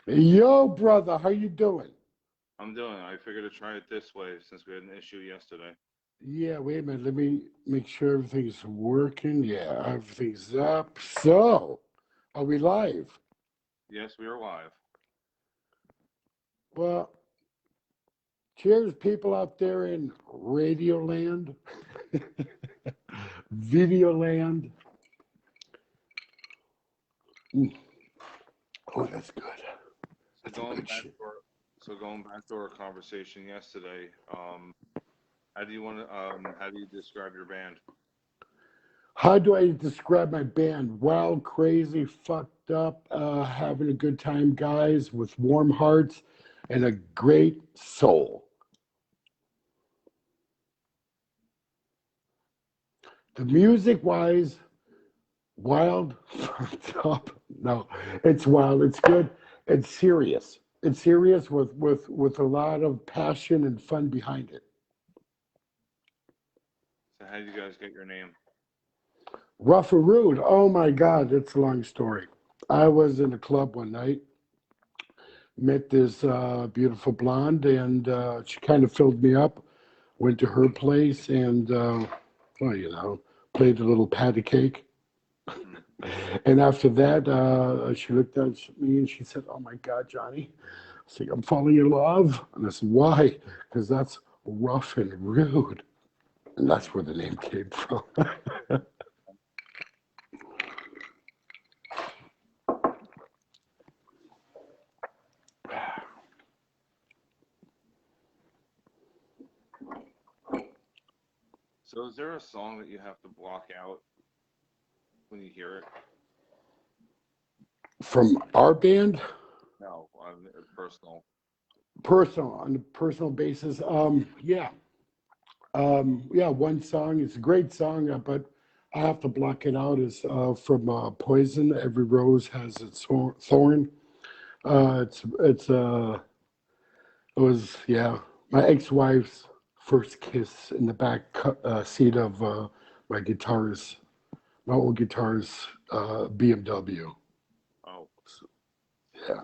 Yo, brother, how you doing? I'm doing it. I figured to try it this way since we had an issue yesterday. Yeah, wait a minute. Let me make sure everything's working. Yeah, everything's up. So, are we live? Yes, we are live. Well, cheers, people out there in Radio Land, Video Land. Mm. Oh, that's good. So That's some going good back shit. to our so going back to our conversation yesterday, how do you describe your band? How do I describe my band? Wild, crazy, fucked up, having a good time, guys, with warm hearts and a great soul. The music wise, wild, fucked up. No, it's wild. It's good. It's serious. It's serious with a lot of passion and fun behind it. So how did you guys get your name? Rough or rude? Oh my God, it's a long story. I was in a club one night, met this beautiful blonde, and she kind of filled me up. Went to her place and, well, played a little patty cake. Hmm. And after that, she looked at me and she said, "Oh my God, Johnny." I said, "I'm falling in love." And I said, "Why?" Because that's rough and rude. And that's where the name came from. So is there a song that you have to block out when you hear it? From our band, No, on personal. on a personal basis, yeah. Yeah, one song, it's a great song, but I have to block it out. Is from Poison. Every rose has its thorn. It was, yeah, my ex-wife's first kiss in the back seat of my guitar's, my old guitar's BMW. Oh, Yeah,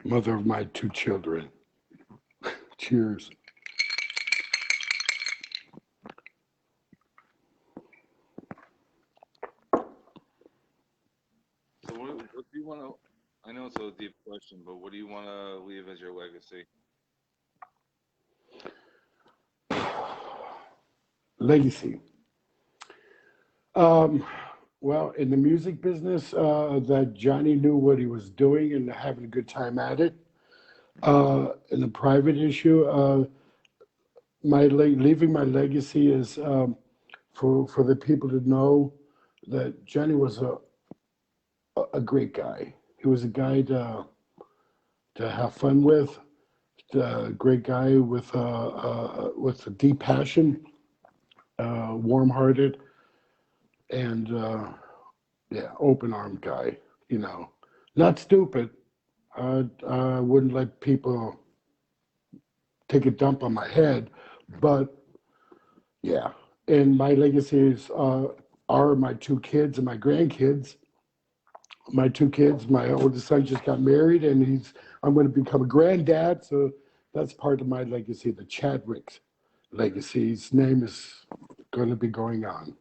mother of my two children. Cheers. so what do you want to? I know it's a deep question, but what do you want to leave as your legacy? Legacy. Um, well, in the music business, that Johnny knew what he was doing and having a good time at it. In the private issue, leaving my legacy is for the people to know that Johnny was a great guy. He was a guy to have fun with, a great guy with a deep passion, warm-hearted, and yeah, open-armed guy. You know, not stupid. I wouldn't let people take a dump on my head, but yeah. And my legacies are my two kids and my grandkids. My two kids, my oldest son just got married, and I'm going to become a granddad. So that's part of my legacy, the Chadwick's legacy. His name is going to be going on.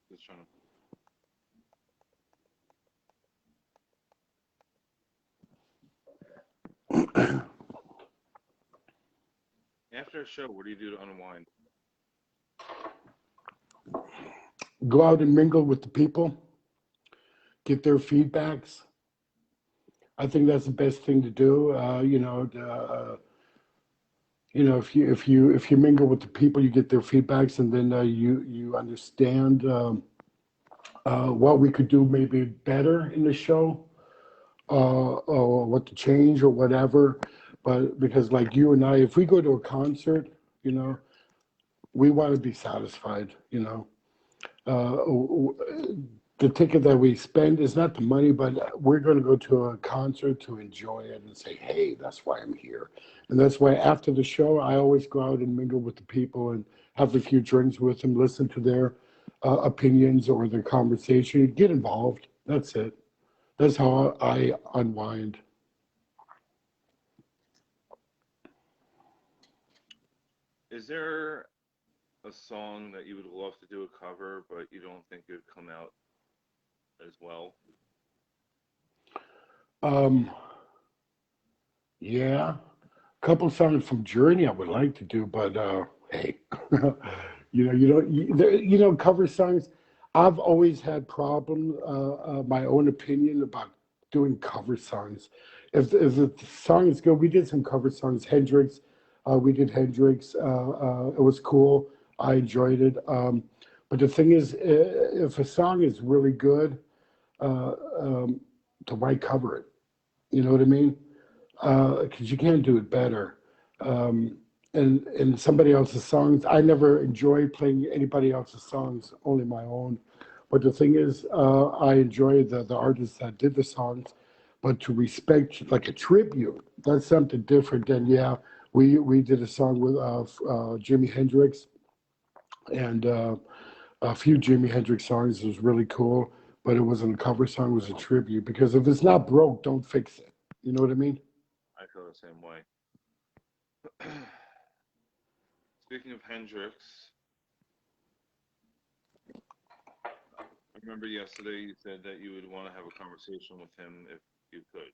Just trying to. After a show, what do you do to unwind? Go out and mingle with the people, get their feedbacks. I think that's the best thing to do. If you mingle with the people, you get their feedbacks, and then you understand what we could do maybe better in the show, or what to change or whatever. But because like you and I, if we go to a concert, you know, we want to be satisfied. Uh, the ticket that we spend is not the money, but we're going to go to a concert to enjoy it and say, hey, that's why I'm here. And that's why after the show, I always go out and mingle with the people and have a few drinks with them, listen to their opinions or their conversation, get involved. That's it. That's how I unwind. Is there a song that you would love to do a cover, but you don't think it would come out as well? Um, yeah, a couple songs from Journey I would like to do, but hey, you don't, cover songs. I've always had problems, my own opinion about doing cover songs. If the song is good, we did some cover songs. Hendrix, we did Hendrix. It was cool. I enjoyed it. But the thing is, if a song is really good, uh, um, to why cover it? You know what I mean? Because you can't do it better. Um, and somebody else's songs, I never enjoy playing anybody else's songs, only my own. But the thing is, I enjoy the artists that did the songs, but to respect like a tribute, that's something different than yeah. We did a song with Jimi Hendrix and a few Jimi Hendrix songs. It was really cool, but it wasn't a cover song; it was a tribute. Because if it's not broke, don't fix it. You know what I mean? I feel the same way. Speaking of Hendrix, I remember yesterday you said that you would want to have a conversation with him if you could.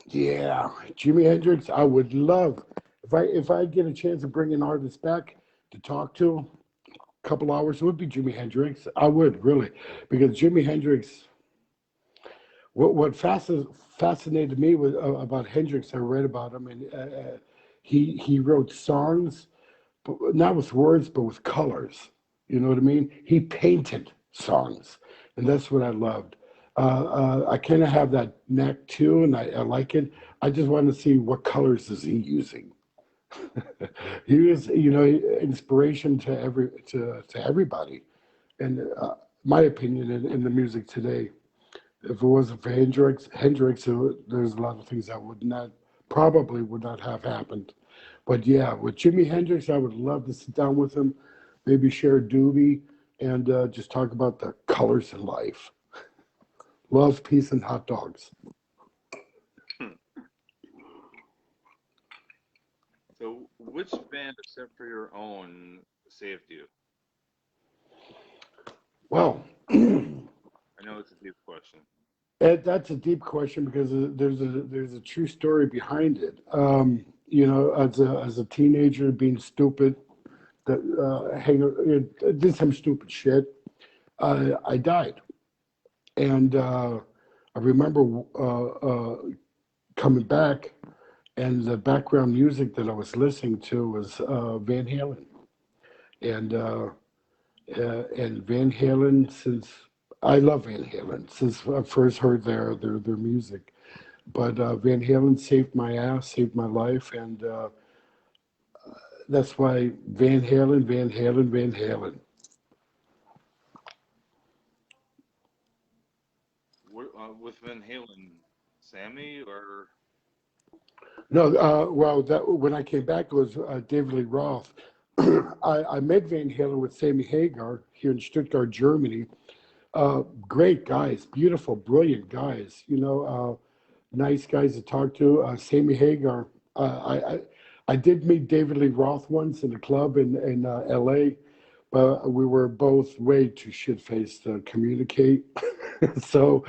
Yeah, Jimi Hendrix. I would love if I get a chance to bring an artist back to talk to a couple hours. It would be Jimi Hendrix. I would really, because Jimi Hendrix. What fascinated me about Hendrix, I read about him, and he wrote songs, but not with words, but with colors. You know what I mean? He painted songs, and that's what I loved. I kind of have that knack too, and I like it. I just want to see what colors is he using. He was, inspiration to everybody, and my opinion in the music today. If it wasn't for Hendrix, there's a lot of things that would not probably would not have happened. But yeah, with Jimi Hendrix, I would love to sit down with him, maybe share a doobie, and just talk about the colors in life, love, peace, and hot dogs. So, which band, except for your own, saved you? Well, I know it's a deep question. Ed, that's a deep question because there's a true story behind it. As a teenager, being stupid, that did some stupid shit. I died, and I remember coming back, and the background music that I was listening to was Van Halen, and Van Halen since. I love Van Halen since I first heard their music. But Van Halen saved my ass, saved my life, and that's why Van Halen, Van Halen, Van Halen. With Van Halen, Sammy or No, well, that when I came back, it was David Lee Roth. I met Van Halen with Sammy Hagar here in Stuttgart, Germany. Great guys, beautiful, brilliant guys. Nice guys to talk to. Sammy Hagar. I did meet David Lee Roth once in a club in L.A., but we were both way too shit faced to communicate. So,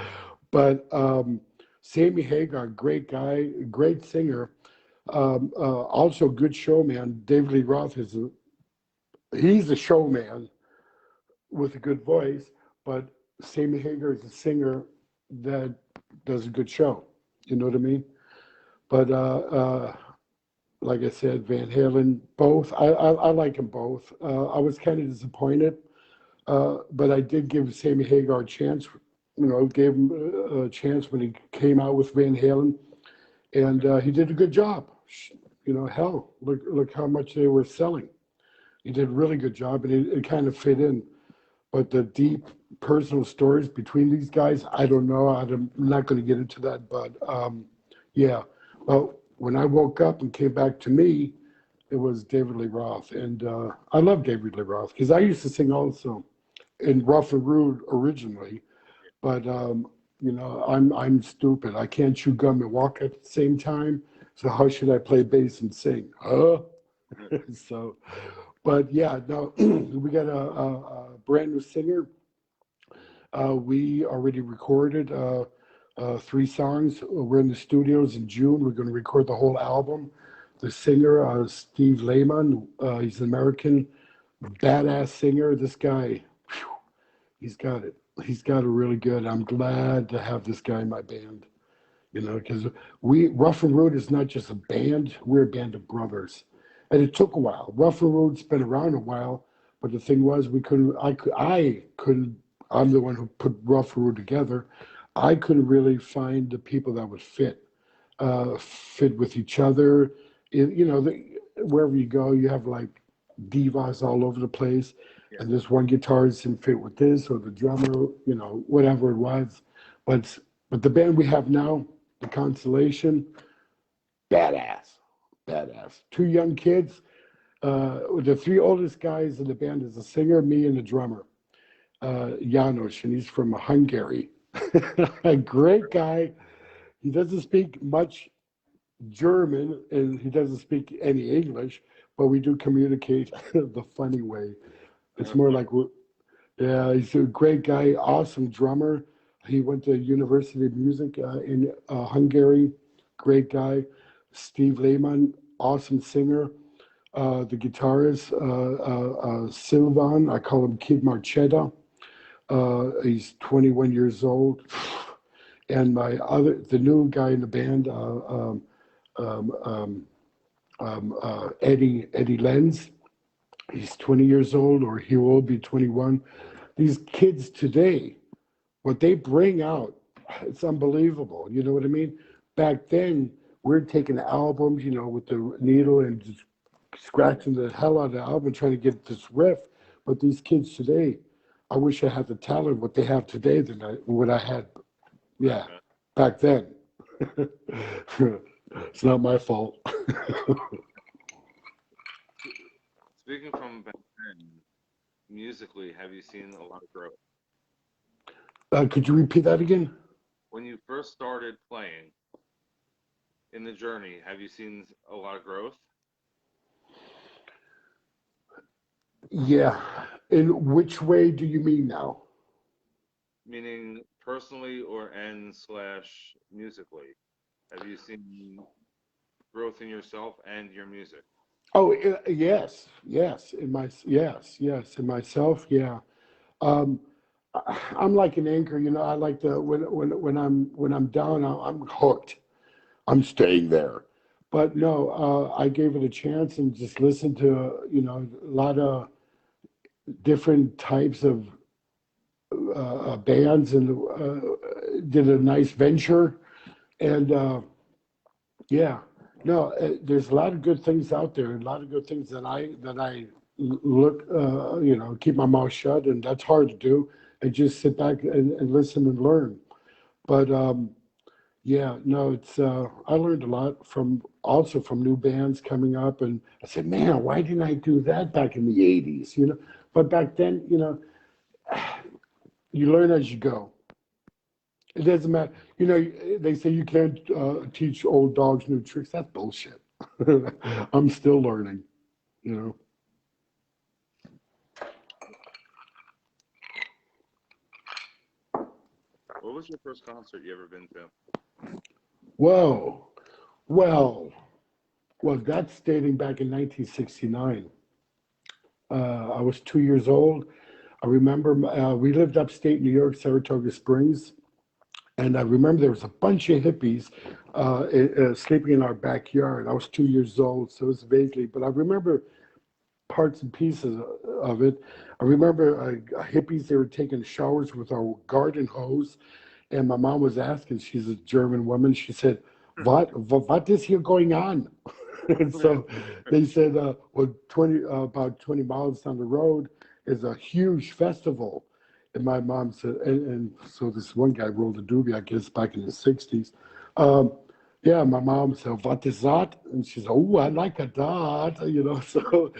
but Sammy Hagar, great guy, great singer, also good showman. David Lee Roth he's a showman with a good voice, but Sammy Hagar is a singer that does a good show. You know what I mean? But like I said, Van Halen, both. I like them both. I was kind of disappointed, but I did give Sammy Hagar a chance. Gave him a chance when he came out with Van Halen, and he did a good job. Hell, look how much they were selling. He did a really good job, and it kind of fit in. but the deep personal stories between these guys, I don't know. I'm not going to get into that, but yeah. Well, when I woke up and came back to me, it was David Lee Roth, and I love David Lee Roth because I used to sing also in Rough and Rude originally, but I'm stupid. I can't chew gum and walk at the same time. So how should I play bass and sing? Huh? So, but yeah, no, we got a brand new singer. We already recorded 3 songs. We're in the studios in June. We're going to record the whole album. The singer, Steve Lehman, he's an American badass singer. This guy, whew, he's got it. He's got it really good. I'm glad to have this guy in my band, because Rough and Rude is not just a band, we're a band of brothers. And it took a while. Rough and Rude's been around a while, but the thing was, I couldn't, I'm the one who put Rough and Rude together. I couldn't really find the people that would fit with each other. Wherever you go, you have like divas all over the place, Yeah. and this one guitarist didn't fit with this, or the drummer, whatever it was. But but the band we have now, the Constellation, badass, badass. 2 young kids. The 3 oldest guys in the band is the singer, me, and the drummer, Janos, and he's from Hungary. A great guy. He doesn't speak much German, and he doesn't speak any English, but we do communicate the funny way. It's more like, yeah, he's a great guy, awesome drummer. He went to University of Music in Hungary. Great guy. Steve Lehman, awesome singer. The guitarist, Silvan, I call him Kid Marchetta. He's 21 years old. And the new guy in the band, um, um, Eddie Lenz. He's 20 years old, or he will be 21. These kids today, what they bring out, it's unbelievable. You know what I mean? Back then, we're taking albums, with the needle and just scratching the hell out of the album trying to get this riff. But these kids today, I wish I had the talent what they have today than what I had, yeah, back then. It's not my fault. Speaking from back then, musically, have you seen a lot of growth? Could you repeat that again? When you first started playing in the journey, have you seen a lot of growth? Yeah. In which way do you mean now? Meaning personally or and slash musically? Have you seen growth in yourself and your music? Oh, yes. Yes, in myself, yeah. Um, I'm like an anchor, I like to when I'm down, I'm hooked. I'm staying there. But no, I gave it a chance and just listened to a lot of different types of bands, and did a nice venture. And yeah, no, there's a lot of good things out there, a lot of good things that I look, keep my mouth shut, and that's hard to do, and just sit back and listen and learn. But yeah, no, it's I learned a lot from new bands coming up, and I said, man, why didn't I do that back in the '80s? But back then, you learn as you go. It doesn't matter. They say you can't teach old dogs new tricks. That's bullshit. I'm still learning, you know. What was your first concert you ever been to? Whoa. Well, well, that's dating back in 1969. I was 2 years old. I remember we lived upstate New York, Saratoga Springs, and I remember there was a bunch of hippies sleeping in our backyard. I was 2 years old, so it's vaguely, but I remember parts and pieces of it. I remember hippies, they were taking showers with our garden hose, and my mom was asking, she's a German woman, she said, what is here going on? And so they said, well, about 20 miles down the road, is a huge festival. And my mom said, and so this one guy rolled a doobie, I guess, back in the 60s. Um, yeah, my mom said, what is that? And she said, oh, I like a dot, you know. So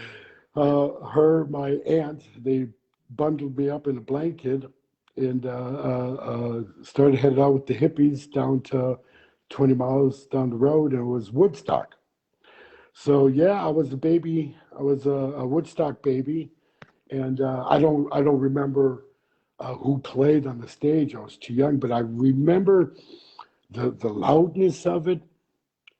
my aunt, they bundled me up in a blanket and started headed out with the hippies down to 20 miles down the road, and it was Woodstock. So yeah, I was a baby. I was a Woodstock baby, and I don't remember who played on the stage. I was too young, but I remember the loudness of it,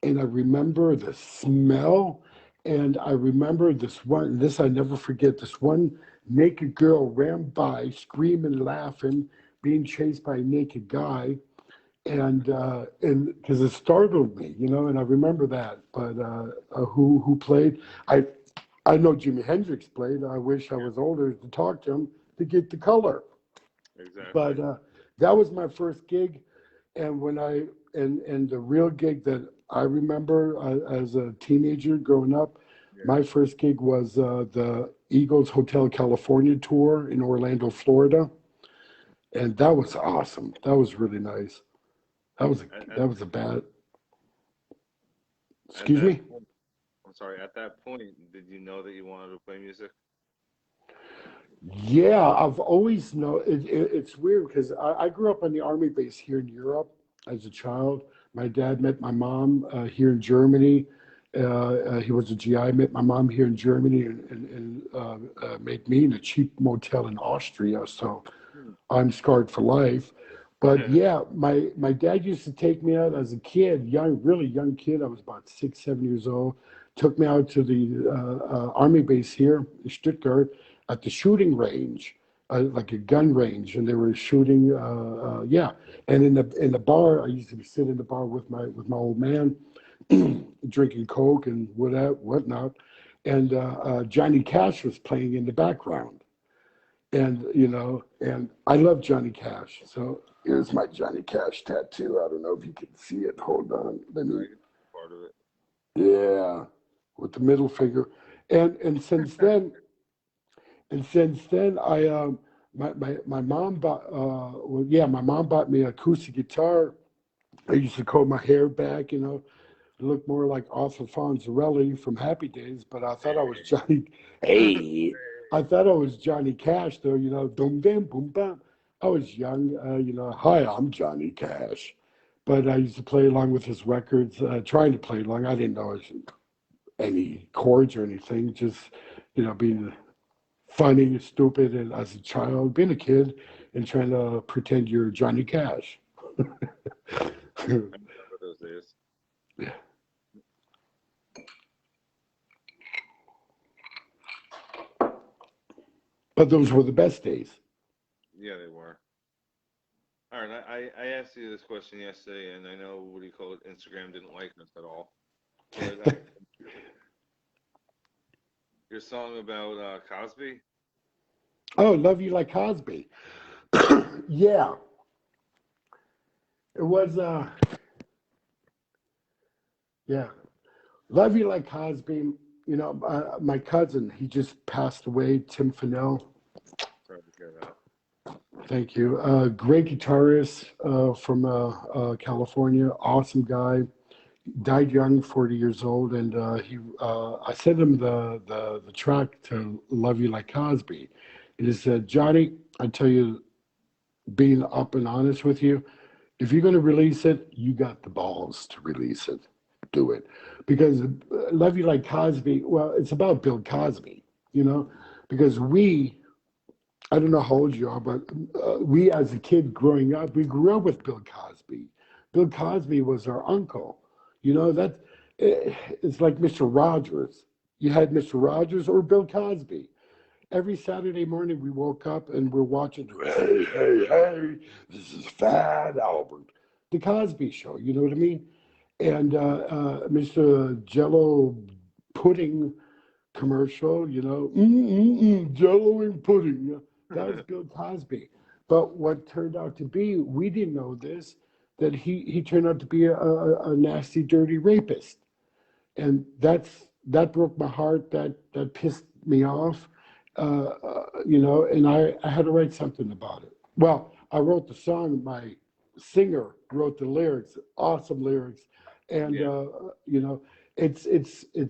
and I remember the smell, and I remember this one. This I never forget. This one naked girl ran by, screaming, laughing, being chased by a naked guy, and because it startled me, you know, and I remember that. But who played? I know Jimi Hendrix played. I wish I was older to talk to him to get the color. Exactly. But that was my first gig, and and the real gig that I remember as a teenager growing up, Yeah. my first gig was the Eagles Hotel California tour in Orlando, Florida, and that was awesome. That was really nice. At, at, That was a bad. at Excuse that me. point, I'm sorry. At that point, did you know that you wanted to play music? Yeah, I've always known it's weird because I grew up on the army base here in Europe as a child. My dad met my mom here in Germany. He was a GI, met my mom here in Germany and made me in a cheap motel in Austria. So Hmm. I'm scarred for life. But yeah, my dad used to take me out as a kid, young, really young kid. I was about 6, 7 years old. Took me out to the army base here in Stuttgart at the shooting range, like a gun range, and they were shooting. Yeah, and in the bar, I used to sit in the bar with my old man, drinking Coke and whatnot, and Johnny Cash was playing in the background, and and I love Johnny Cash. So here's my Johnny Cash tattoo. I don't know if you can see it. Hold on, let I me. get part of it. Yeah, with the middle finger, and since then, my mom bought well, yeah, my mom bought me an acoustic guitar. I used to comb my hair back, it looked more like Arthur Fonzarelli from Happy Days, but I thought I was Johnny. Hey, I thought I was Johnny Cash, though. Boom, bam, boom, bam. I was young, Hi, I'm Johnny Cash, but I used to play along with his records, trying to play along. I didn't know any chords or anything, just being funny, stupid, and as a child, being a kid and trying to pretend you're Johnny Cash. I remember those days. But those were the best days. Yeah, they were. All right, I asked you this question yesterday, and I know what do you call it? Instagram didn't like us at all. But your song about Cosby, Oh, Love You Like Cosby. Yeah, it was, yeah, Love You Like Cosby. My cousin, he just passed away, Tim Fennell. sorry to hear that. Thank you. Great guitarist from California, awesome guy. Died young, 40 years old, and I sent him the track to Love You Like Cosby. And he said, Johnny, I tell you, being up and honest with you, if you're going to release it, you got the balls to release it. Do it. Because Love You Like Cosby, well, it's about Bill Cosby, you know, because I don't know how old you are, but we as a kid growing up, we grew up with Bill Cosby. Bill Cosby was our uncle. It's like Mr. Rogers. You had Mr. Rogers or Bill Cosby. Every Saturday morning we woke up and we're watching, hey, hey, hey, this is Fat Albert, the Cosby Show, you know what I mean? And Mr. Jello Pudding commercial, Jello and pudding. That was Bill Cosby. But what turned out to be, we didn't know this, that he turned out to be a nasty, dirty rapist, and that broke my heart. That pissed me off, you know, and I had to write something about it. Well, I wrote the song. My singer wrote the lyrics, awesome lyrics, and Yeah. you know, it's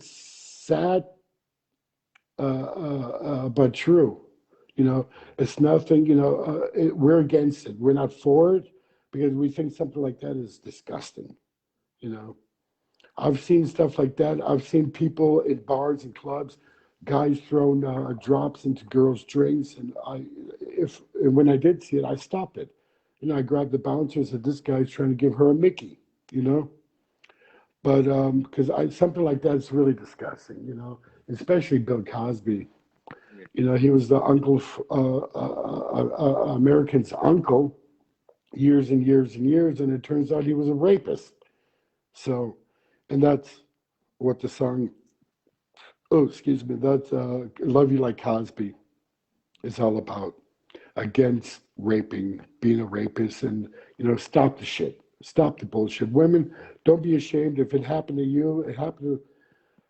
sad but true. You know, it's nothing. You know, we're against it. We're not for it because we think something like that is disgusting. You know, I've seen stuff like that. I've seen people in bars and clubs, guys throwing drops into girls' drinks, and and when I did see it, I stopped it. You know, I grabbed the bouncer and said, "This guy's trying to give her a Mickey." You know, but because I something like that is really disgusting. You know, especially Bill Cosby. Yeah. You know, he was the uncle, American's uncle, years and years and years, and it turns out he was a rapist. So, and that's what the song, oh, excuse me, that's Love You Like Cosby is all about. Against raping, being a rapist, and, you know, stop the shit. Stop the bullshit. Women, don't be ashamed. If it happened to you, it happened to,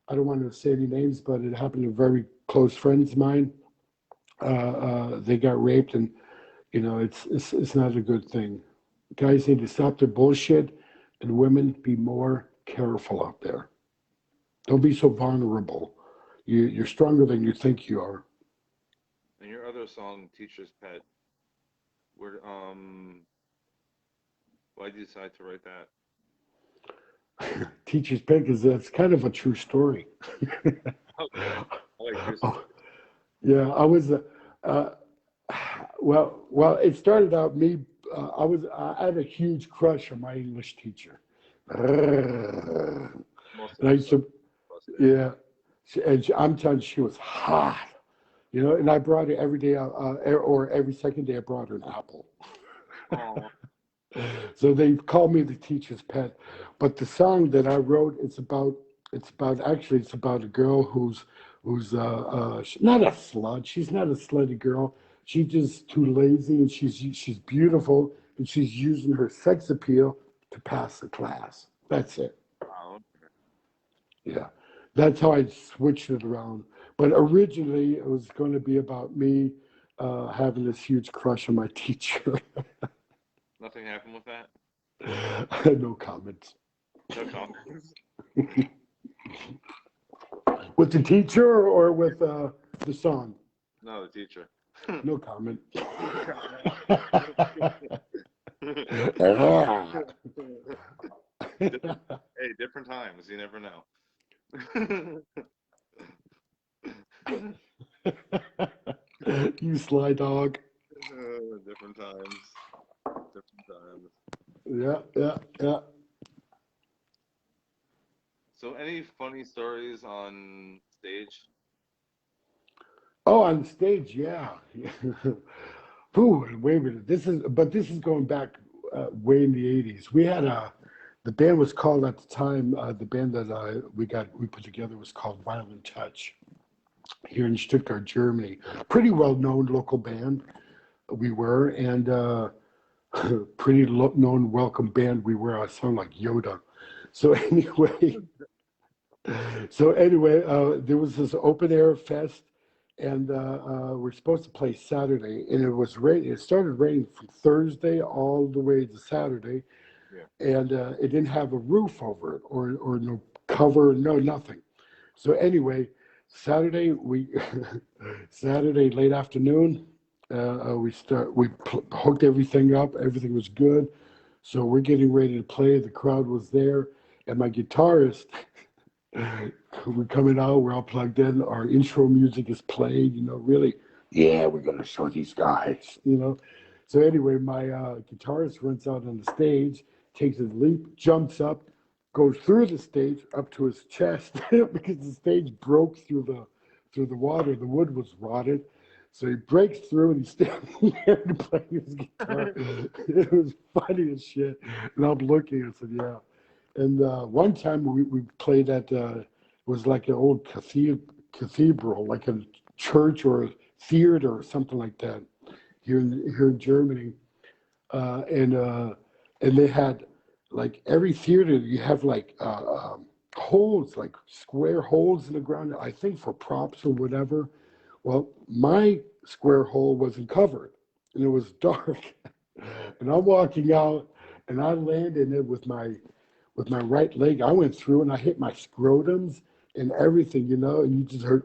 I don't want to say any names, but it happened to very close friends of mine. They got raped, and you know, it's not a good thing. Guys need to stop their bullshit, and women be more careful out there. Don't be so vulnerable. You're stronger than you think you are. And your other song, Teacher's Pet, where why did you decide to write that? Teacher's pet is that's kind of a true story. Okay. I like true Oh, stories. yeah, I was. Uh, well, it started out me. I had a huge crush on my English teacher. And Most of I us used are to, busted. yeah, I'm telling you, she was hot. You know, and I brought her every day, or every second day, I brought her an apple. Oh, So they called me the teacher's pet. But the song that I wrote, it's about a girl who's not a slut. She's not a slutty girl. She's just too lazy, and she's beautiful, and she's using her sex appeal to pass the class. That's it. wow. Yeah, that's how I switched it around. But originally, it was going to be about me having this huge crush on my teacher. Nothing happened with that. No comments. No comments. With the teacher or with the song? No, the teacher. No comment. No comment. Different, hey, different times. You never know. You sly dog. Different times. Different times. Yeah, yeah, yeah. So, any funny stories on stage? Oh, on stage, yeah. Ooh, wait a minute. This is going back way in the '80s. We had the band was called at the time. The band that we put together was called Violent Touch here in Stuttgart, Germany. Pretty well known local band we were, and pretty known welcome band we were. I sound like Yoda. So anyway, there was this open air fest, and we're supposed to play Saturday, and it was rain. It started raining from Thursday all the way to Saturday, Yeah. and it didn't have a roof over it or no cover, no nothing. So anyway, Saturday we Saturday late afternoon, we hooked everything up. Everything was good. So we're getting ready to play. The crowd was there, and my guitarist, we're coming out. We're all plugged in. Our intro music is played. You know, really, yeah, we're gonna show these guys. You know. So anyway, my guitarist runs out on the stage, takes a leap, jumps up, goes through the stage up to his chest because the stage broke through the water. The wood was rotted. So he breaks through and he's standing there to play his guitar. It was funny as shit. And I'm looking and said, yeah. And one time we played at, it was like an old cathedral, like a church or a theater or something like that here in Germany. Uh, and uh, and they had like every theater, you have like holes, like square holes in the ground, I think for props or whatever. Well, my square hole wasn't covered, and it was dark. And I'm walking out, and I landed in it with my right leg. I went through, and I hit my scrotums and everything, and you just heard.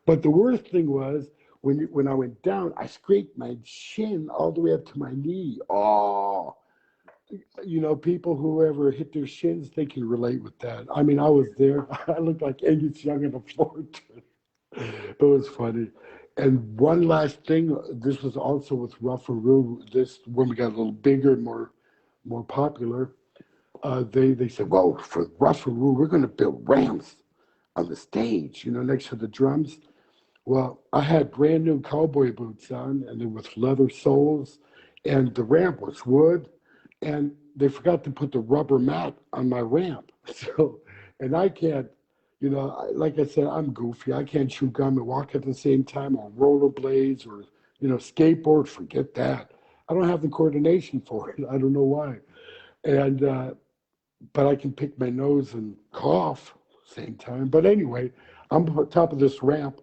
But the worst thing was when I went down, I scraped my shin all the way up to my knee. Oh, people who ever hit their shins, they can relate with that. I mean, I was there. I looked like Angus Young in a Ford. It was funny. And one last thing, this was also with Rough and Rude. This when we got a little bigger, more popular. They said, well, for Rough and Rude, we're going to build ramps on the stage, next to the drums. Well, I had brand new cowboy boots on, and they with leather soles, and the ramp was wood, and they forgot to put the rubber mat on my ramp. So, and I can't, like I said, I'm goofy. I can't chew gum and walk at the same time on rollerblades or, skateboard. Forget that. I don't have the coordination for it. I don't know why. And but I can pick my nose and cough same time. But anyway, I'm on top of this ramp,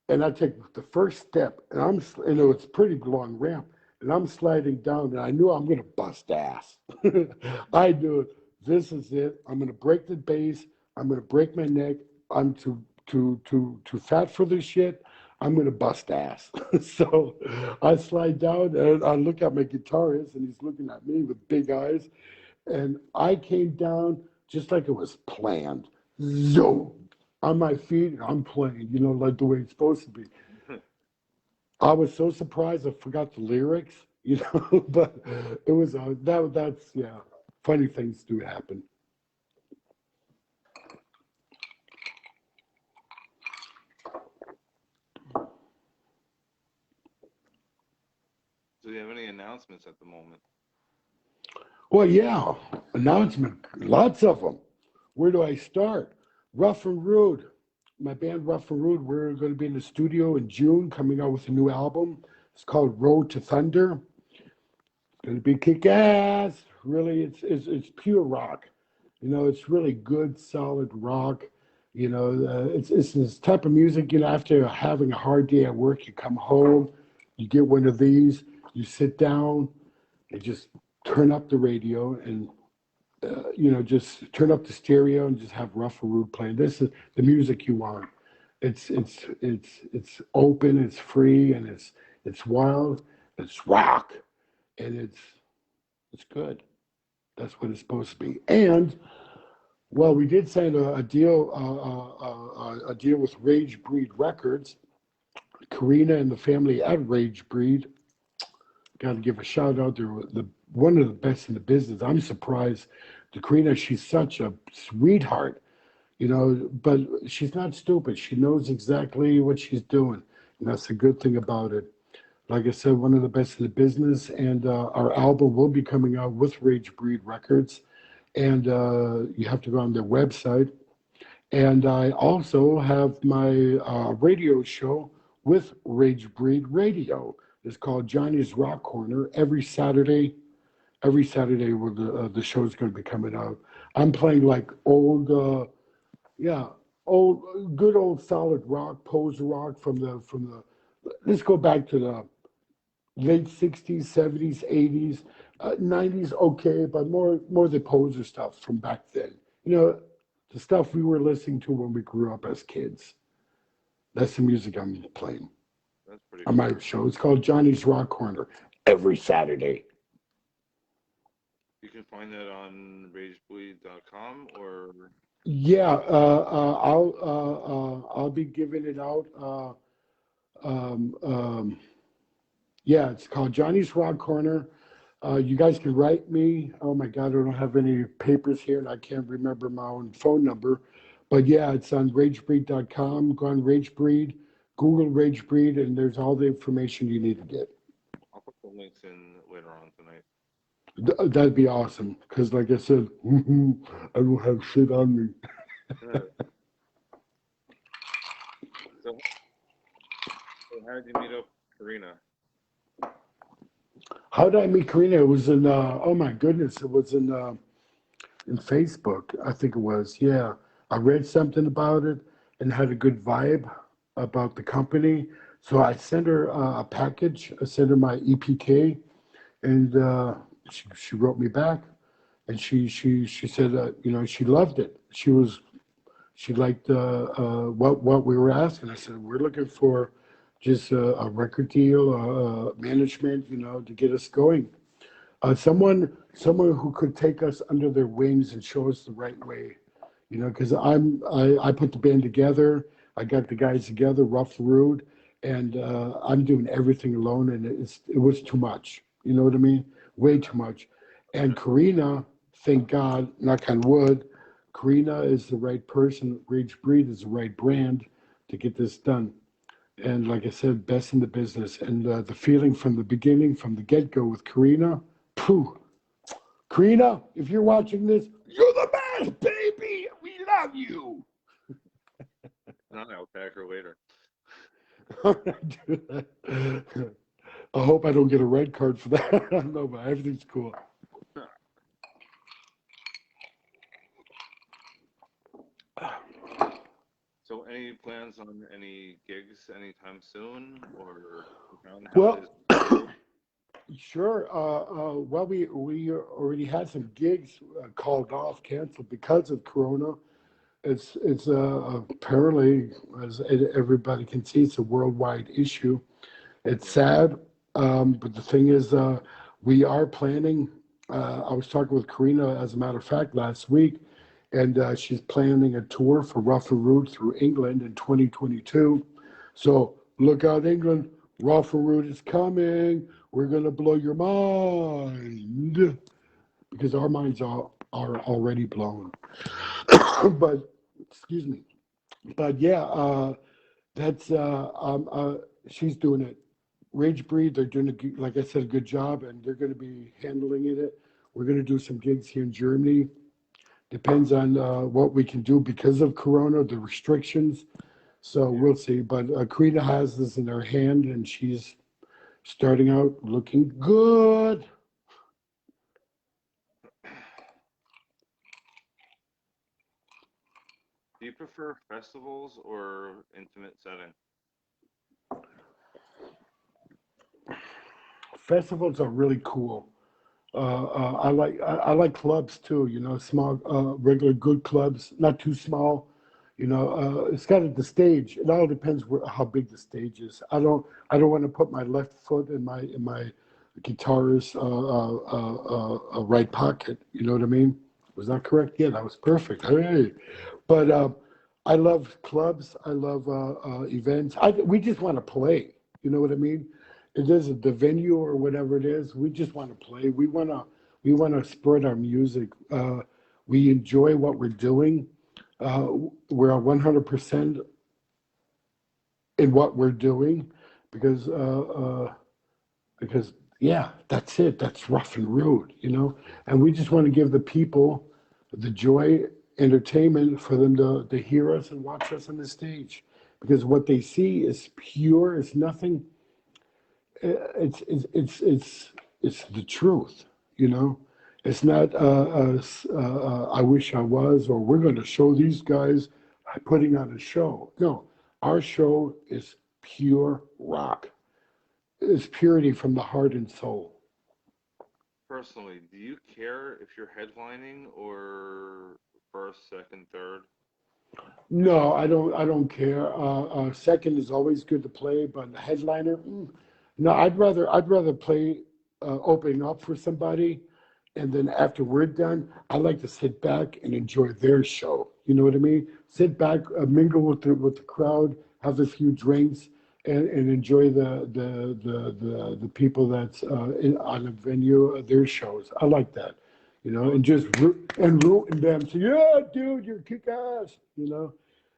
and I take the first step, and it's a pretty long ramp, and I'm sliding down, and I knew I'm gonna bust ass. I knew this is it. I'm gonna break the base. I'm gonna break my neck. I'm too fat for this shit. I'm gonna bust ass. So I slide down, and I look at my guitarist, and he's looking at me with big eyes, and I came down just like it was planned. Zoom! On my feet, and I'm playing, like the way it's supposed to be. I was so surprised I forgot the lyrics, but it was that's yeah. Funny things do happen. Do you have any announcements at the moment? Well, yeah, announcement, lots of them. Where do I start? Rough and Rude, my band Rough and Rude. We're going to be in the studio in June, coming out with a new album. It's called Road to Thunder. It's going to be kick ass. Really, it's pure rock. It's really good, solid rock. It's this type of music. After having a hard day at work, you come home, you get one of these, you sit down, and just turn up the radio and just turn up the stereo and just have Rough and Rude playing. This is the music you want. It's open, it's free, and it's wild, it's rock, and it's good. That's what it's supposed to be. And well, we did sign a deal with Rage Breed Records. Karina and the family at Rage Breed. Got to give a shout out. They're one of the best in the business. I'm surprised. To Karina, she's such a sweetheart, but she's not stupid. She knows exactly what she's doing, and that's the good thing about it. Like I said, one of the best in the business, and our album will be coming out with Rage Breed Records, and you have to go on their website. And I also have my radio show with Rage Breed Radio. It's called Johnny's Rock Corner every Saturday. Every Saturday, where the show is going to be coming out. I'm playing like yeah, good old solid rock, poser rock from the. Let's go back to the late '60s, '70s, '80s, '90s. Okay, but more the poser stuff from back then. The stuff we were listening to when we grew up as kids. That's the music I'm playing That's pretty on cool. my show. It's called Johnny's Rock Corner every Saturday. You can find that on ragebleed.com or Yeah, I'll be giving it out. Um, um, yeah, it's called Johnny's Rock Corner. You guys can write me. Oh my God, I don't have any papers here, and I can't remember my own phone number. But yeah, it's on ragebreed.com. Go on Ragebreed, Google Ragebreed, and there's all the information you need to get. I'll put the links in later on tonight. That'd be awesome, because like I said, I don't have shit on me. So, how did you meet up, Karina? How did I meet Karina? It was oh my goodness, it was in Facebook, I think it was. Yeah. I read something about it and had a good vibe about the company. So I sent her a package. I sent her my EPK, and she wrote me back, and she said she loved it. She liked what we were asking. I said we're looking for just a record deal, management, to get us going. Someone who could take us under their wings and show us the right way. Because I put the band together. I got the guys together, Rough Rude, and I'm doing everything alone, and it was too much. You know what I mean? Way too much. And Karina, thank God, knock on wood, Karina is the right person. Rage Breed is the right brand to get this done. And like I said, best in the business. And the feeling from the beginning, from the get-go with Karina, phew. Karina, if you're watching this, you're the best, baby. We love you. I'll pack her later. I hope I don't get a red card for that. No, but everything's cool. So, any plans on any gigs anytime soon, or Well, sure. Well, we already had some gigs called off, canceled because of Corona. It's apparently, as everybody can see, it's a worldwide issue. It's sad, but the thing is, we are planning. I was talking with Karina, as a matter of fact, last week, and she's planning a tour for Rough and Rude through England in 2022. So look out, England! Rough and Rude is coming. We're gonna blow your mind because our minds are already blown. But excuse me. But yeah, that's she's doing it. Rage Breed, they're doing like I said, a good job, and they're going to be handling it. We're going to do some gigs here in Germany. Depends on what we can do because of Corona, the restrictions. So we'll see. But Karina has this in her hand, and she's starting out looking good. Do you prefer festivals or intimate setting? Festivals are really cool. I like clubs too. Small, regular good clubs, not too small. It's got the stage. It all depends how big the stage is. I don't want to put my left foot in my guitar's right pocket. You know what I mean? Was that correct? Yeah, that was perfect. Hey, but I love clubs. I love events. We just want to play. You know what I mean? It isn't the venue or whatever it is. We just want to play. We want to spread our music. We enjoy what we're doing. We're 100% in what we're doing because because yeah, that's it. That's Rough and Rude, and we just want to give the people the joy, entertainment for them to hear us and watch us on the stage because what they see is pure. It's nothing. It's the truth, you know. It's not I wish I was, or we're going to show these guys putting on a show. No, our show is pure rock. It's purity from the heart and soul. Personally, do you care if you're headlining or first, second, third? No, I don't. I don't care. Second is always good to play, but headliner, no. I'd rather play opening up for somebody, and then after we're done, I like to sit back and enjoy their show. You know what I mean? Sit back, mingle with the crowd, have a few drinks, and enjoy the people that's on the venue, their shows. I like that. And just rooting them. So yeah, dude, you're kick ass.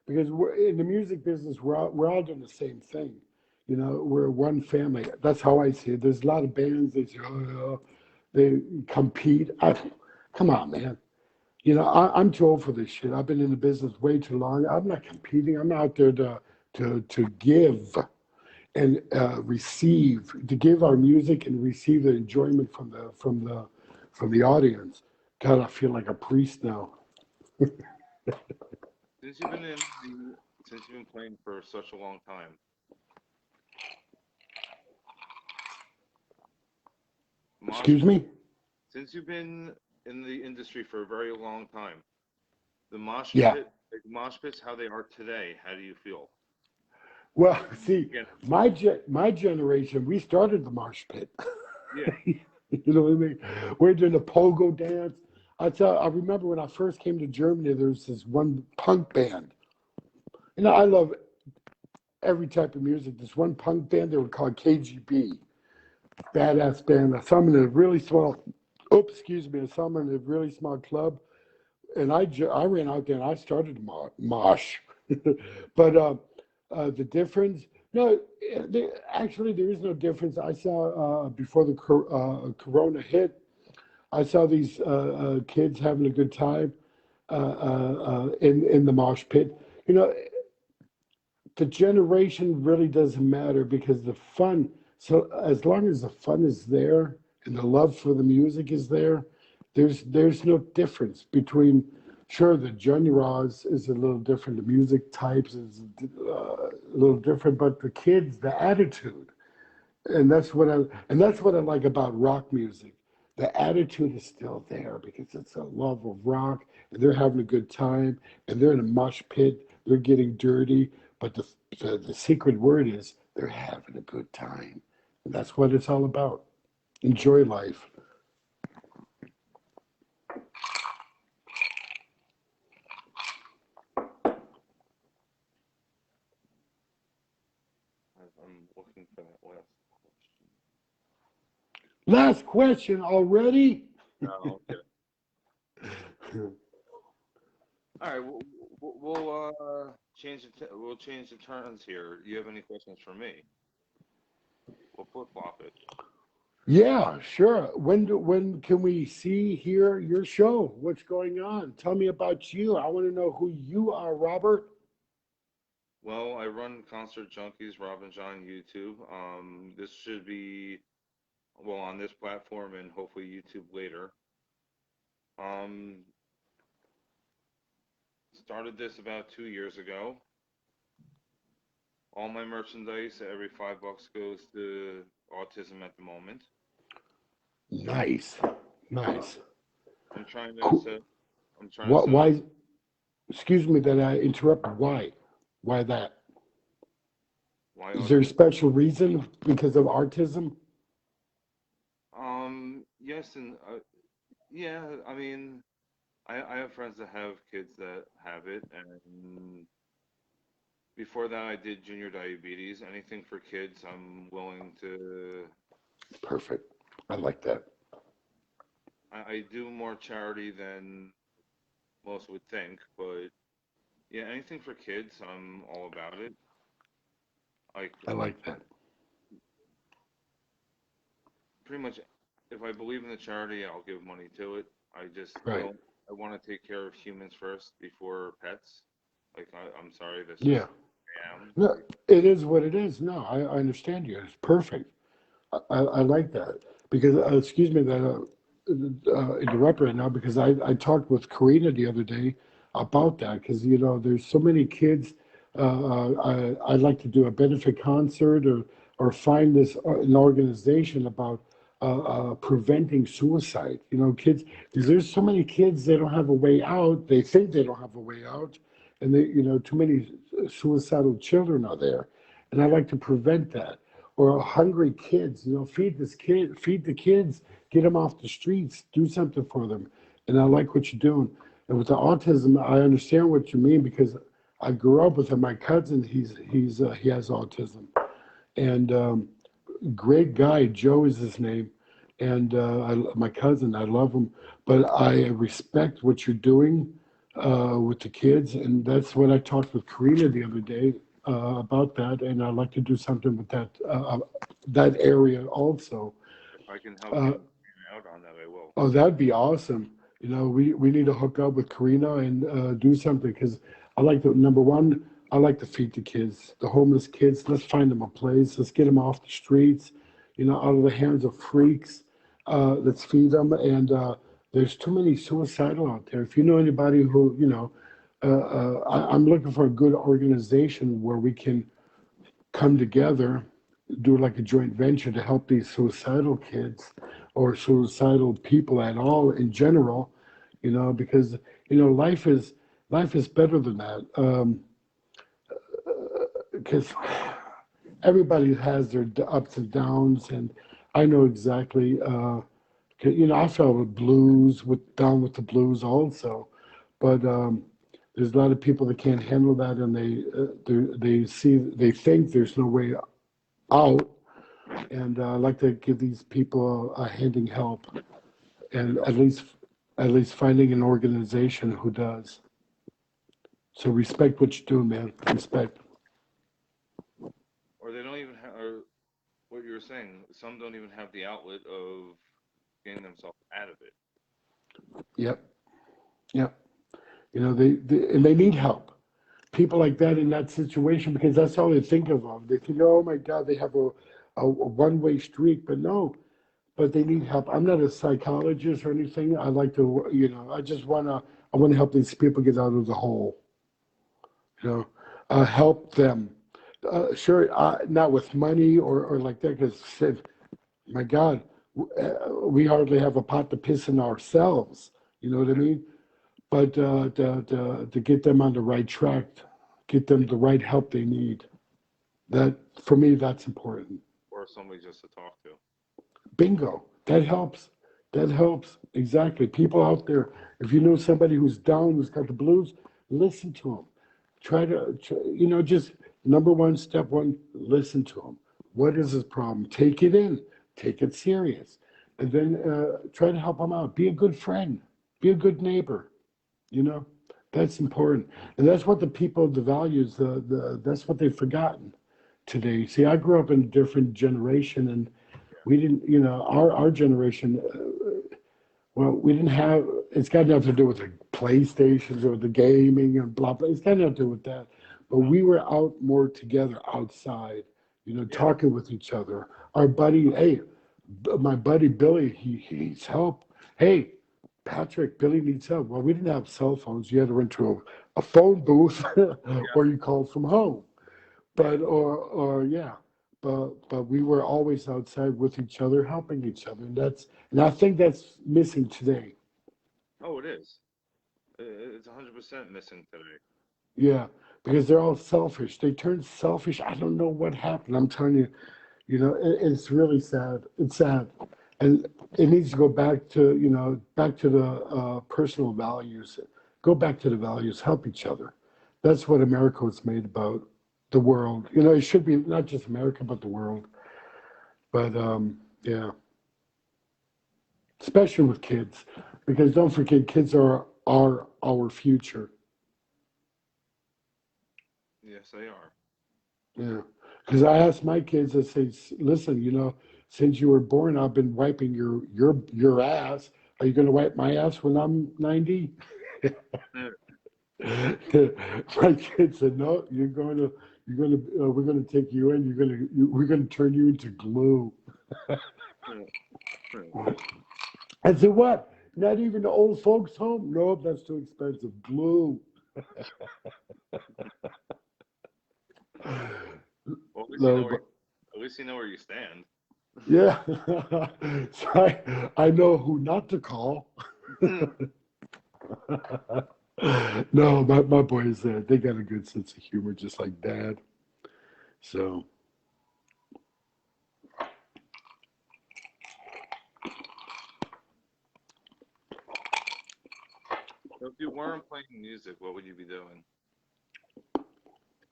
Because we're in the music business, we're all doing the same thing. We're one family. That's how I see it. There's a lot of bands that say, oh, they compete. Come on, man. I'm too old for this shit. I've been in the business way too long. I'm not competing. I'm out there to give and receive, to give our music and receive the enjoyment from the audience. God, I feel like a priest now. Since you've been since you've been playing for such a long time, mosh Excuse me? since you've been in the industry for a very long time, the Yeah. mosh pits, how they are today, how do you feel? Well, see, Again, my generation, we started the Mosh Pit. yeah, You know what I mean? We're doing the pogo dance. I remember when I first came to Germany, there was this one punk band. You know, I love every type of music. This one punk band, they were called KGB. Badass band. I saw them in a really small, oops, excuse me, I saw them in a really small club. And I ran out there and I started mosh. But the difference, no, actually, there is no difference. I saw before the Corona hit, I saw these kids having a good time in the mosh pit. You know, the generation really doesn't matter because the fun. So as long as the fun is there and the love for the music is there, there's no difference between. Sure, the genres is a little different. The music types is a little different, but the kids, the attitude, and that's what I like about rock music. The attitude is still there because it's a love of rock, and they're having a good time, and they're in a mosh pit. They're getting dirty, but the secret word is they're having a good time, and that's what it's all about. Enjoy life. I'm looking for that last question. Last question already. No, okay. All right, we'll change the turns here. You have any questions for me? We'll flip flop it. Yeah, sure. When can we see, hear your show? What's going on? Tell me about you. I want to know who you are, Robert. Well, I run Concert Junkies, Rob and John YouTube. This should be well on this platform and hopefully YouTube later. Um, Started this about 2 years ago. All my merchandise, every $5 goes to autism at the moment. Nice, Uh, nice. I'm trying to Cool. set. I'm trying to What? set up. Why? Excuse me that I interrupted. Why? Why that? Why Is there a autism? special reason because of autism? Yes, and yeah. I mean, I have friends that have kids that have it, and before that, I did junior diabetes. Anything for kids, I'm willing to. Perfect. I like that. I do more charity than most would think, but yeah, anything for kids, I'm all about it. Like I like that. pretty much, if I believe in the charity, I'll give money to it. I just Right. don't. I want to take care of humans first before pets. Like I'm sorry, that's just Yeah. I am. No, it is what it is. No, I understand you. It's perfect. I like that because excuse me that interrupt right now because I talked with Karina the other day about that because you know there's so many kids. I'd like to do a benefit concert or find this an organization about preventing suicide. You know, kids because there's so many kids they don't have a way out. They think they don't have a way out, and they you know too many suicidal children are there, and I like to prevent that or hungry kids. You know, feed the kids, get them off the streets, do something for them. And I like what you're doing. And with the autism, I understand what you mean because I grew up with him. My cousin, he has autism, and great guy. Joe is his name, and my cousin, I love him, but I respect what you're doing with the kids, and that's what I talked with Karina the other day about that, and I'd like to do something with that area also. If I can help Uh, you out on that, I will. oh, that'd be awesome. You know, we need to hook up with Karina and do something because I like the number one. I like to feed the kids, the homeless kids. Let's find them a place. Let's get them off the streets, you know, out of the hands of freaks. Let's feed them. And there's too many suicidal out there. If you know anybody who, you know, I'm looking for a good organization where we can come together, do like a joint venture to help these suicidal kids or suicidal people at all in general, because life is better than that. Because everybody has their ups and downs, and I know exactly. I felt with blues, with down with the blues also, but there's a lot of people that can't handle that, and they think there's no way out, and I like to give these people a handing help, and at least finding an organization who does. So respect what you do, man. Respect. Or they don't even have, or what you were saying, some don't even have the outlet of getting themselves out of it. Yep. Yep. And they need help. People like that in that situation because that's all they think of. They think, oh my God, they have a one-way street, but no, but they need help. I'm not a psychologist or anything. I like to, I want to help these people get out of the hole, help them. Sure, not with money or like that, because my God, we hardly have a pot to piss in ourselves. You know what I mean? But to get them on the right track, get them the right help they need. That for me, that's important. Or somebody just to talk to. Bingo. That helps. That helps. Exactly. People out there, if you know somebody who's down, who's got the blues, listen to them. Just number one, step one, listen to them. What is his problem? Take it in, take it serious, and then try to help them out. Be a good friend, be a good neighbor. You know, that's important, and that's what the people, the values, that's what they've forgotten today. See, I grew up in a different generation, and we didn't, our generation. Well, we didn't have. It's got nothing to do with the PlayStations or the gaming and blah blah. It's got nothing to do with that. But No. we were out more together outside, Yeah. talking with each other. Our buddy, hey, my buddy Billy, he needs help. Hey, Patrick, Billy needs help. Well, we didn't have cell phones. You had to run to a phone booth, Yeah. or you called from home. Right. Or yeah, but we were always outside with each other, helping each other, and I think that's missing today. Oh, it is. It's 100% missing today. Yeah, because they're all selfish. They turn selfish. I don't know what happened. I'm telling you, it's really sad. It's sad, and it needs to go back to the personal values. Go back to the values. Help each other. That's what America was made about. The world. It should be not just America, but the world. But yeah, especially with kids, because don't forget, kids are our future. Yes, they are. Yeah, because I asked my kids, I say, listen, since you were born, I've been wiping your ass. Are you going to wipe my ass when I'm 90? Yeah. My kids said, no, we're going to take you in. We're going to turn you into glue. Yeah. Yeah. I said, what? Not even the old folks home? No, that's too expensive. Glue. Well, at least you know No, where. but At least you know where you stand. yeah. So I know who not to call. No, my boys, they got a good sense of humor, just like dad. So, So if you weren't playing music, what would you be doing?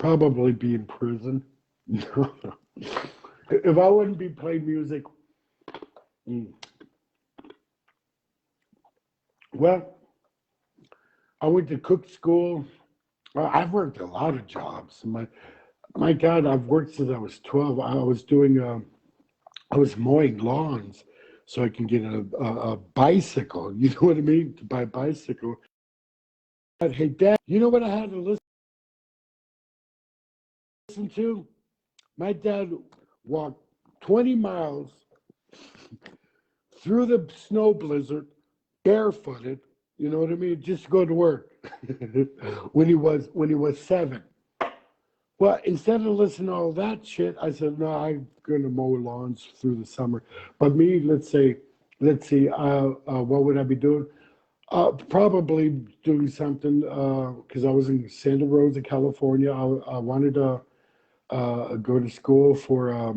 probably be in prison. If I wouldn't be playing music, mm, well, I went to cook school. I've worked a lot of jobs. My God, I've worked since I was 12. I was mowing lawns so I can get a bicycle. You know what I mean? To buy a bicycle. Hey, Dad, you know what I had to listen to? My dad walked 20 miles through the snow blizzard, barefooted. You know what I mean? Just to go to work. When he was 7. Well, instead of listening to all that shit, I said, no, I'm gonna mow lawns through the summer. But me, let's see, what would I be doing? Probably doing something because I was in Santa Rosa, California. I wanted to go to school for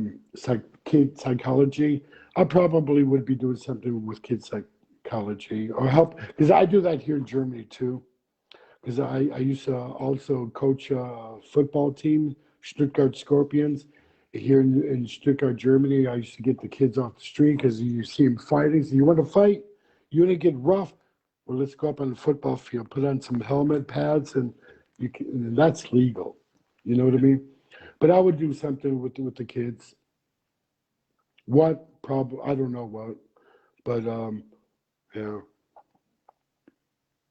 kid psychology. I probably would be doing something with kid psychology or help because I do that here in Germany too. Because I used to also coach a football team, Stuttgart Scorpions, here in Stuttgart, Germany. I used to get the kids off the street because you see them fighting. So you want to fight? You want to get rough? Well, let's go up on the football field, put on some helmet pads, and and that's legal. You know what I mean? But I would do something with the kids. What? Probably I don't know what, but yeah,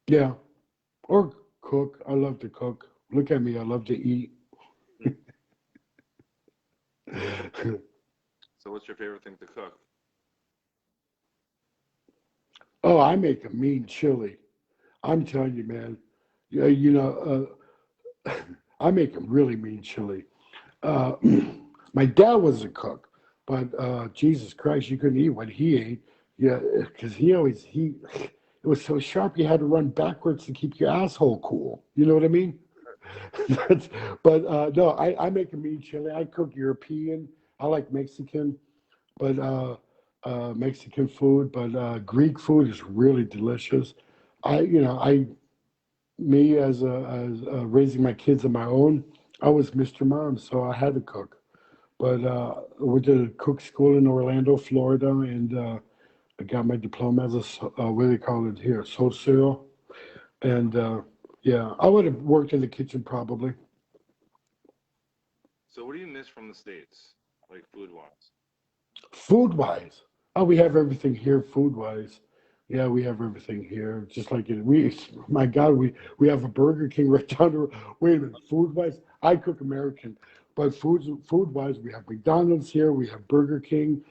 yeah. Or cook. I love to cook. Look at me. I love to eat. So, what's your favorite thing to cook? Oh, I make a mean chili. I'm telling you, man. Yeah, I make a really mean chili. Uh, my dad was a cook, but Jesus Christ, you couldn't eat what he ate. Yeah, because he it was so sharp you had to run backwards to keep your asshole cool. You know what I mean? That's, but no, I make a mean chili. I cook European. I like Mexican, but Mexican food. But Greek food is really delicious. I me as raising my kids on my own, I was Mr. Mom, so I had to cook. But I went to cook school in Orlando, Florida, and I got my diploma as what do they call it here, socio. And yeah, I would have worked in the kitchen probably. So, what do you miss from the States, like food wise? Food wise, oh, we have everything here. Food wise, yeah, we have everything here. Just like it, my God, we have a Burger King right down the road. Wait a minute, food wise, I cook American, but food wise, we have McDonald's here. We have Burger King,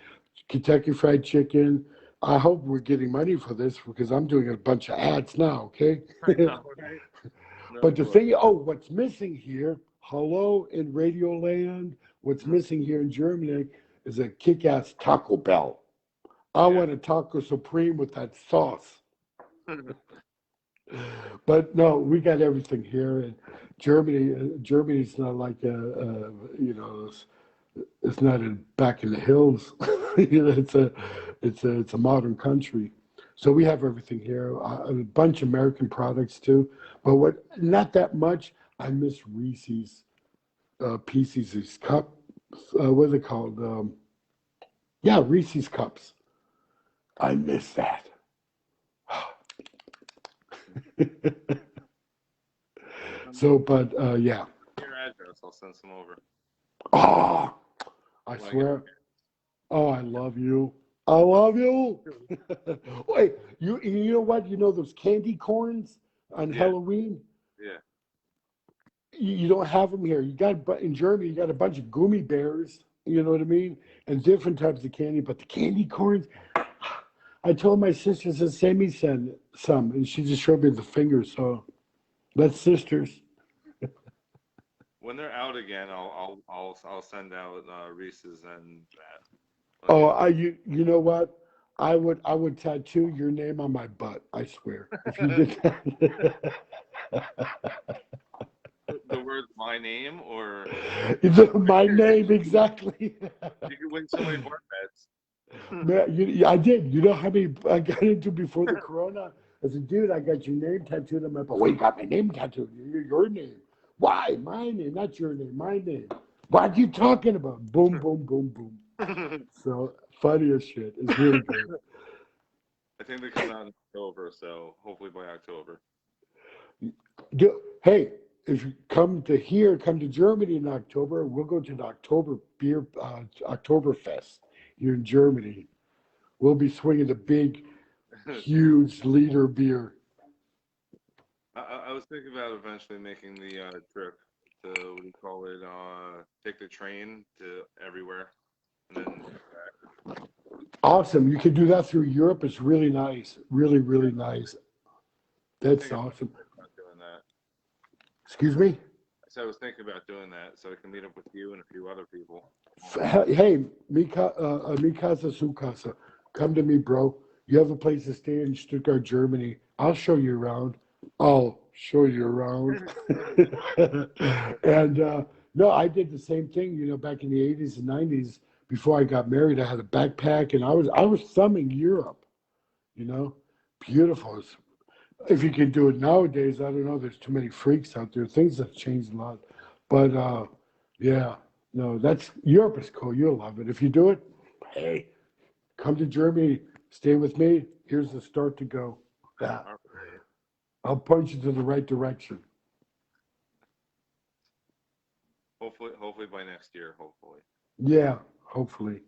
Kentucky Fried Chicken. I hope we're getting money for this because I'm doing a bunch of ads now. Okay, I know, right? but the No, thing, oh, what's missing here? Hello in Radio Land. What's missing here in Germany is a kick-ass Taco Bell. I yeah. want a taco supreme with that sauce. But no, we got everything here. And Germany's not like it's not back in the hills. It's a modern country. So we have everything here. A bunch of American products too. But what? Not that much. I miss Reese's Pieces, these cup. What are they called? Yeah, Reese's cups. I miss that. So, but yeah. Your address, I'll send some over. Oh, I When I get swear. Oh, I love you. I love you. Wait, you know what? You know those candy corns on yeah, Halloween? yeah. You don't have them here. You got but in Germany, you got a bunch of gummy bears. You know what I mean? And different types of candy. But the candy corns, I told my sister to send me some, and she just showed me the fingers. So that's sisters. When they're out again, I'll send out Reese's and that. Oh, Okay. you know what? I would tattoo your name on my butt. I swear. If you did that, The words my name or my name exactly. you could win so many more bets. Man, I did. You know how many I got into before the corona? I said, dude, I got your name tattooed on my butt. Well, you got my name tattooed. Your name. Why? My name, not your name. My name. What are you talking about? Boom, boom, boom, boom. So funny as shit. It's really good. I think they come out in October, so hopefully by October. Hey, if you come to Germany in October, we'll go to the October beer, Oktoberfest here in Germany. We'll be swinging the big, huge liter beer. I was thinking about eventually making the trip to what do you call it? Take the train to everywhere, and then Awesome. You can do that through Europe. It's really nice. Really, really nice. That's awesome. About doing that. Excuse me? So I was thinking about doing that so I can meet up with you and a few other people. Hey, Mikasa Sukasa, come to me, bro. You have a place to stay in Stuttgart, Germany. I'll show you around. I'll show you around. And no, I did the same thing. Back in the '80s and '90s, before I got married, I had a backpack, and I was thumbing Europe. You know, beautiful. If you can do it nowadays, I don't know. There's too many freaks out there. Things have changed a lot, but yeah, no, that's Europe is cool. You'll love it if you do it. Hey, come to Germany, stay with me. Here's the start to go. Yeah, All right. I'll point you to the right direction. Hopefully by next year. Hopefully. Yeah, hopefully.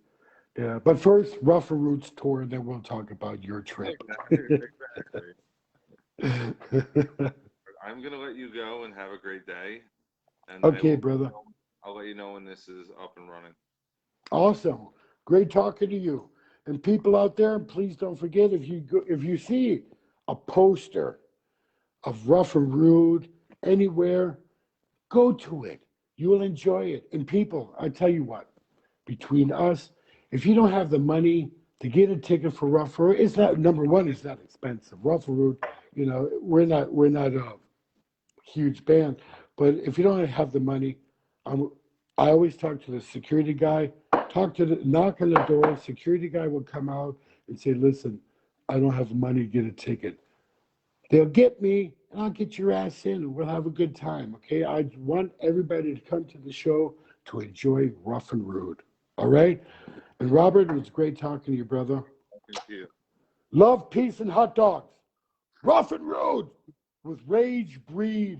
Yeah, but first, Rougher Roots tour, and then we'll talk about your trip. Exactly. I'm gonna let you go and have a great day, and Okay, brother. I'll let you know when this is up and running. Awesome. Great talking to you. And people out there, please don't forget if you see a poster of Rough and Rude anywhere, go to it. You will enjoy it. And people, I tell you what, between us, if you don't have the money to get a ticket for Rough and Rude, it's not number one, it's not expensive. Rough and Rude, we're not a huge band, but if you don't have the money, I'm I always talk to the security guy, knock on the door, security guy will come out and say, listen, I don't have money to get a ticket. They'll get me, and I'll get your ass in, and we'll have a good time. Okay, I want everybody to come to the show to enjoy Rough and Rude. All right, and Robert, it was great talking to you, brother. Thank you. Love, peace, and hot dogs. Rough and Rude with Rage Breed.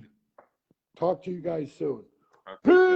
Talk to you guys soon. Okay, Peace.